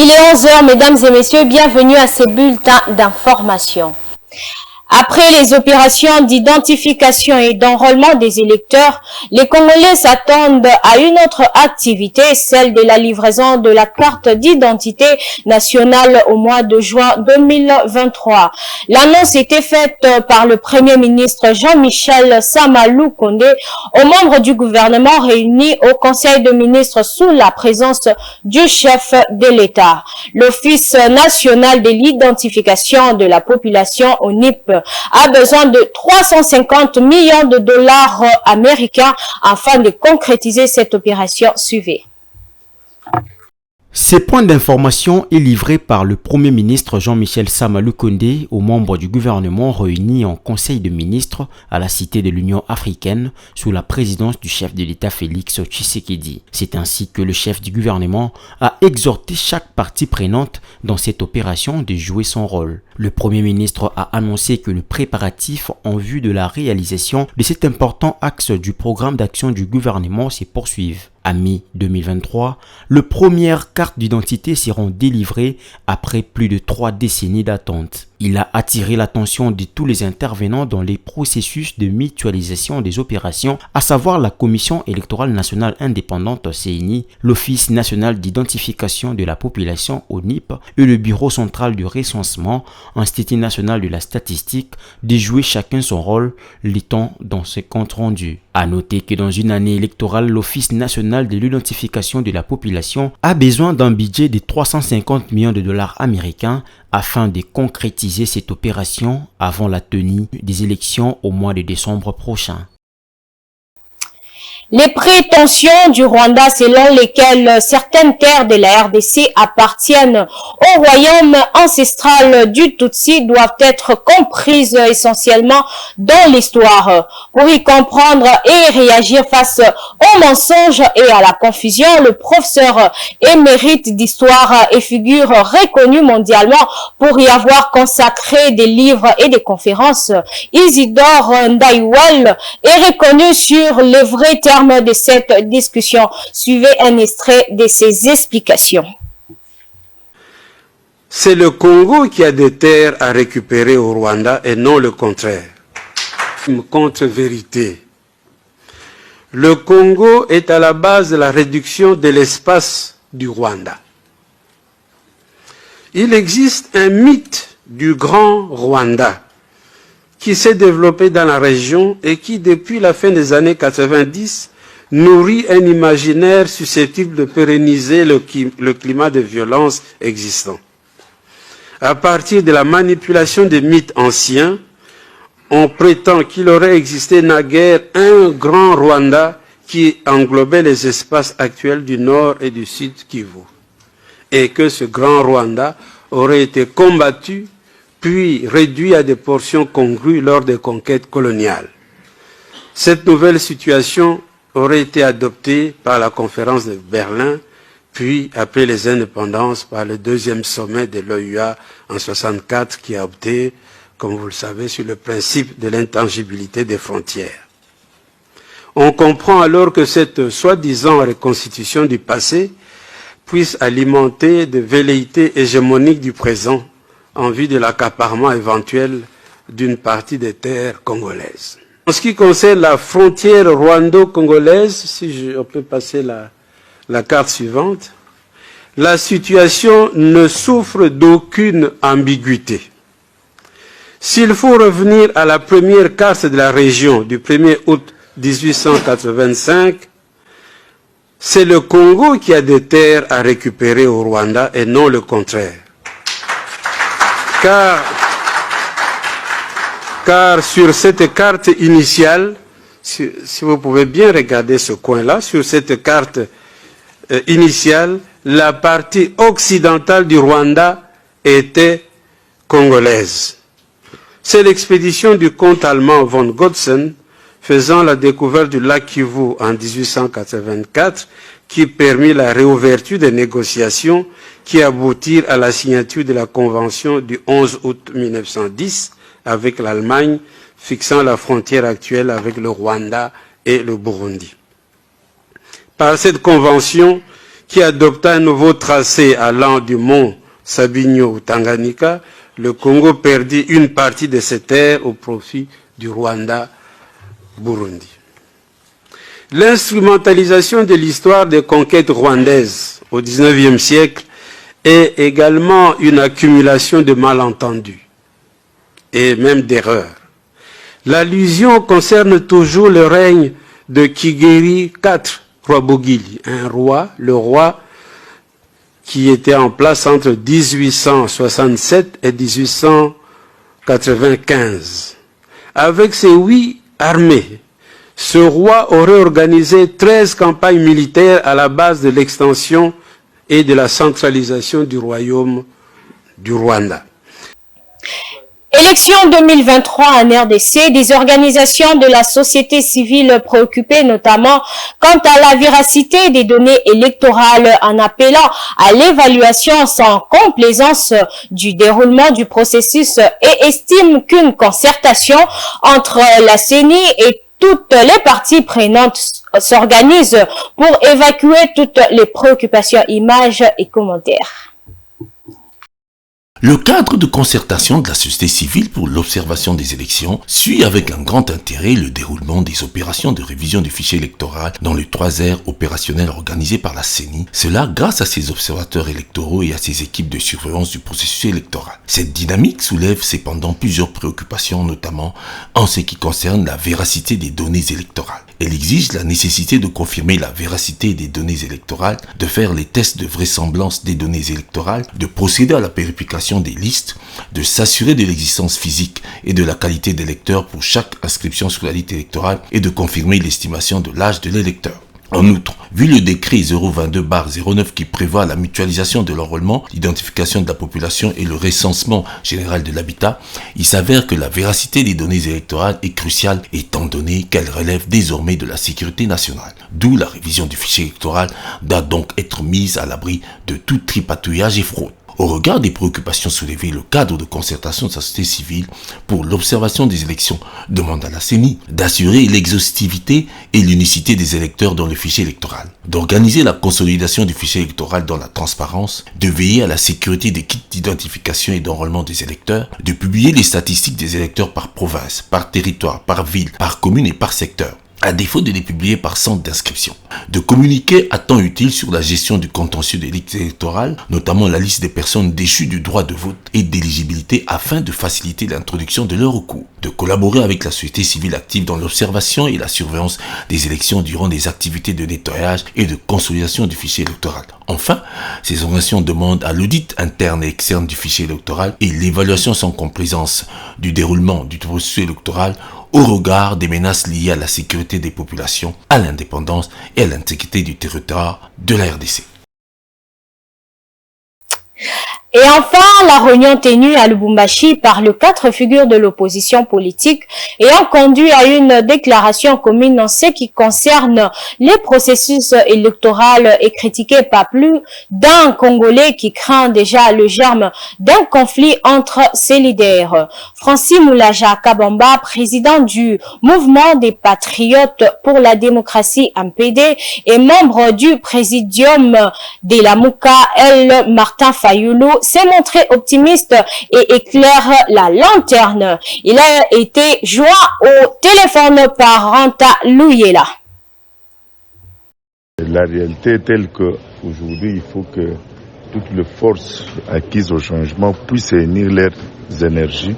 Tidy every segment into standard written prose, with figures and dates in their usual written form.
Il est 11 h, mesdames et messieurs, bienvenue à ces bulletins d'information. Après les opérations d'identification et d'enrôlement des électeurs, les Congolais s'attendent à une autre activité, celle de la livraison de la carte d'identité nationale au mois de juin 2023. L'annonce était faite par le Premier ministre Jean-Michel Sama-Lukonde aux membres du gouvernement réunis au Conseil de ministres sous la présence du chef de l'État. L'Office national de l'identification de la population ONIP a besoin de 350 millions de dollars américains afin de concrétiser cette opération. Suivez. Ces points d'information est livré par le Premier ministre Jean-Michel Sama-Lukonde aux membres du gouvernement réunis en Conseil de ministres à la Cité de l'Union africaine sous la présidence du chef de l'État Félix Tshisekedi. C'est ainsi que le chef du gouvernement a exhorté chaque partie prenante dans cette opération de jouer son rôle. Le Premier ministre a annoncé que le préparatif en vue de la réalisation de cet important axe du programme d'action du gouvernement se poursuivent. À mi-2023, les premières cartes d'identité seront délivrées après plus de 3 décennies d'attente. Il a attiré l'attention de tous les intervenants dans les processus de mutualisation des opérations, à savoir la Commission électorale nationale indépendante CENI, l'Office national d'identification de la population ONIP et le Bureau central du recensement, Institut national de la statistique, de jouer chacun son rôle, lit-on dans ce compte rendu. À noter que dans une année électorale, l'Office national de l'identification de la population a besoin d'un budget de 350 millions de dollars américains afin de concrétiser cette opération avant la tenue des élections au mois de décembre prochain. Les prétentions du Rwanda selon lesquelles certaines terres de la RDC appartiennent au royaume ancestral du Tutsi doivent être comprises essentiellement dans l'histoire. Pour y comprendre et réagir face aux mensonges et à la confusion, le professeur émérite d'histoire et figure reconnue mondialement pour y avoir consacré des livres et des conférences, Isidore Ndaiwel est reconnu sur les vrais termes de cette discussion. Suivez un extrait de ses explications. C'est le Congo qui a des terres à récupérer au Rwanda et non le contraire. Une contre-vérité. Le Congo est à la base de la réduction de l'espace du Rwanda. Il existe un mythe du grand Rwanda qui s'est développé dans la région et qui, depuis la fin des années 90, nourrit un imaginaire susceptible de pérenniser le climat de violence existant. À partir de la manipulation des mythes anciens, on prétend qu'il aurait existé naguère un grand Rwanda qui englobait les espaces actuels du nord et du sud Kivu, et que ce grand Rwanda aurait été combattu puis réduit à des portions congrues lors des conquêtes coloniales. Cette nouvelle situation aurait été adoptée par la conférence de Berlin, puis après les indépendances par le deuxième sommet de l'OUA en 1964 qui a opté, comme vous le savez, sur le principe de l'intangibilité des frontières. On comprend alors que cette soi-disant reconstitution du passé puisse alimenter des velléités hégémoniques du présent en vue de l'accaparement éventuel d'une partie des terres congolaises. En ce qui concerne la frontière rwando-congolaise, si on peut passer la carte suivante, la situation ne souffre d'aucune ambiguïté. S'il faut revenir à la première carte de la région du 1er août 1885, c'est le Congo qui a des terres à récupérer au Rwanda et non le contraire. Car sur cette carte initiale, si vous pouvez bien regarder ce coin-là, sur cette carte initiale, la partie occidentale du Rwanda était congolaise. C'est l'expédition du comte allemand von Gotzen faisant la découverte du lac Kivu en 1884 qui permit la réouverture des négociations qui aboutirent à la signature de la convention du 11 août 1910 avec l'Allemagne fixant la frontière actuelle avec le Rwanda et le Burundi. Par cette convention qui adopta un nouveau tracé allant du mont Sabinyo au Tanganyika, le Congo perdit une partie de ses terres au profit du Rwanda-Burundi. L'instrumentalisation de l'histoire des conquêtes rwandaises au XIXe siècle est également une accumulation de malentendus et même d'erreurs. L'allusion concerne toujours le règne de Kigeri IV Rwabugili, le roi qui était en place entre 1867 et 1895. Avec ses 8 armées, ce roi aurait organisé 13 campagnes militaires à la base de l'extension et de la centralisation du royaume du Rwanda. Élection 2023 en RDC, des organisations de la société civile préoccupées notamment quant à la véracité des données électorales en appelant à l'évaluation sans complaisance du déroulement du processus et estiment qu'une concertation entre la CENI et toutes les parties prenantes s'organisent pour évacuer toutes les préoccupations, images et commentaires. Le cadre de concertation de la société civile pour l'observation des élections suit avec un grand intérêt le déroulement des opérations de révision du fichier électoral dans les 3 aires opérationnelles organisées par la CENI. Cela grâce à ses observateurs électoraux et à ses équipes de surveillance du processus électoral. Cette dynamique soulève cependant plusieurs préoccupations, notamment en ce qui concerne la véracité des données électorales. Elle exige la nécessité de confirmer la véracité des données électorales, de faire les tests de vraisemblance des données électorales, de procéder à la vérification des listes, de s'assurer de l'existence physique et de la qualité des électeurs pour chaque inscription sur la liste électorale et de confirmer l'estimation de l'âge de l'électeur. En outre, vu le décret 022/09 qui prévoit la mutualisation de l'enrôlement, l'identification de la population et le recensement général de l'habitat, il s'avère que la véracité des données électorales est cruciale étant donné qu'elle relève désormais de la sécurité nationale. D'où la révision du fichier électoral doit donc être mise à l'abri de tout tripatouillage et fraude. Au regard des préoccupations soulevées, le cadre de concertation de la société civile pour l'observation des élections demande à la CENI d'assurer l'exhaustivité et l'unicité des électeurs dans le fichier électoral, d'organiser la consolidation du fichier électoral dans la transparence, de veiller à la sécurité des kits d'identification et d'enrôlement des électeurs, de publier les statistiques des électeurs par province, par territoire, par ville, par commune et par secteur, à défaut de les publier par centre d'inscription, de communiquer à temps utile sur la gestion du contentieux des listes électorales, notamment la liste des personnes déchues du droit de vote et d'éligibilité afin de faciliter l'introduction de leurs recours, de collaborer avec la société civile active dans l'observation et la surveillance des élections durant des activités de nettoyage et de consolidation du fichier électoral. Enfin, ces organisations demandent à l'audit interne et externe du fichier électoral et l'évaluation sans complaisance du déroulement du processus électoral au regard des menaces liées à la sécurité des populations, à l'indépendance et à l'intégrité du territoire de la RDC. Et enfin, la réunion tenue à Lubumbashi par les 4 figures de l'opposition politique ayant conduit à une déclaration commune en ce qui concerne les processus électoraux est critiquée par plus d'un Congolais qui craint déjà le germe d'un conflit entre ses leaders. Francis Moulaja Kabamba, président du mouvement des patriotes pour la démocratie MPD et membre du présidium de la Mouka, El Martin Fayoulou, s'est montré optimiste et éclaire la lanterne. Il a été joint au téléphone par Ranta Louyela. La réalité est telle qu'aujourd'hui, il faut que toutes les forces acquises au changement puissent unir leurs énergies,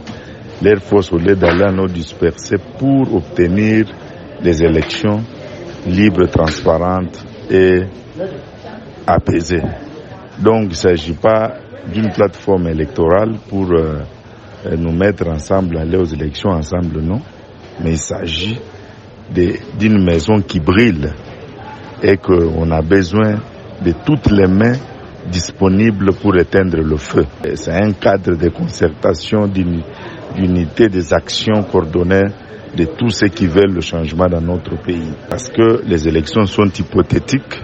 leurs forces au lieu d'aller à nous disperser pour obtenir des élections libres, transparentes et apaisées. Donc, il ne s'agit pas d'une plateforme électorale pour nous mettre ensemble, aller aux élections ensemble, non. Mais il s'agit d'une maison qui brille et qu'on a besoin de toutes les mains disponibles pour éteindre le feu. C'est un cadre de concertation, d'unité des actions coordonnées de tous ceux qui veulent le changement dans notre pays. Parce que les élections sont hypothétiques,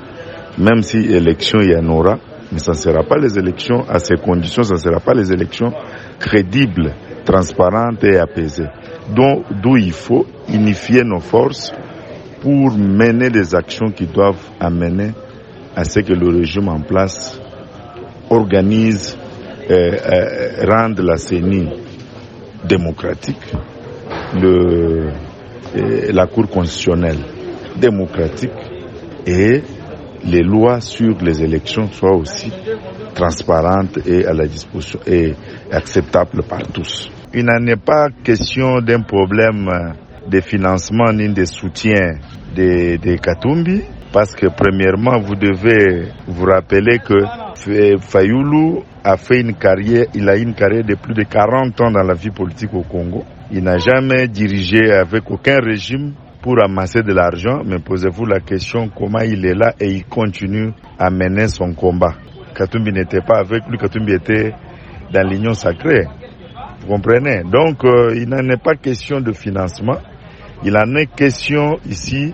même si élection il y en aura, mais ça ne sera pas les élections à ces conditions, ça ne sera pas les élections crédibles, transparentes et apaisées. D'où il faut unifier nos forces pour mener des actions qui doivent amener à ce que le régime en place organise, rende la CENI démocratique, la Cour constitutionnelle démocratique et les lois sur les élections soient aussi transparentes et à la disposition et acceptables par tous. Il n'en est pas question d'un problème de financement ni de soutien de Katumbi, parce que premièrement, vous devez vous rappeler que Fayulu a fait une carrière, il a une carrière de plus de 40 ans dans la vie politique au Congo. Il n'a jamais dirigé avec aucun régime pour amasser de l'argent, mais posez-vous la question comment il est là et il continue à mener son combat. Katumbi n'était pas avec lui, Katumbi était dans l'union sacrée. Vous comprenez? Donc, il n'en est pas question de financement. Il en est question ici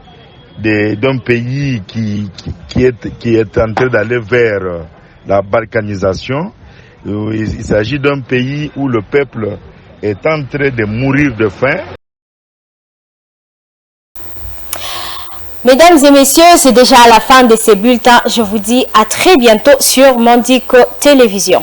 d'un pays qui est en train d'aller vers la balkanisation. Il s'agit d'un pays où le peuple est en train de mourir de faim. Mesdames et messieurs, c'est déjà la fin de ces bulletins. Je vous dis à très bientôt sur Mondico Télévision.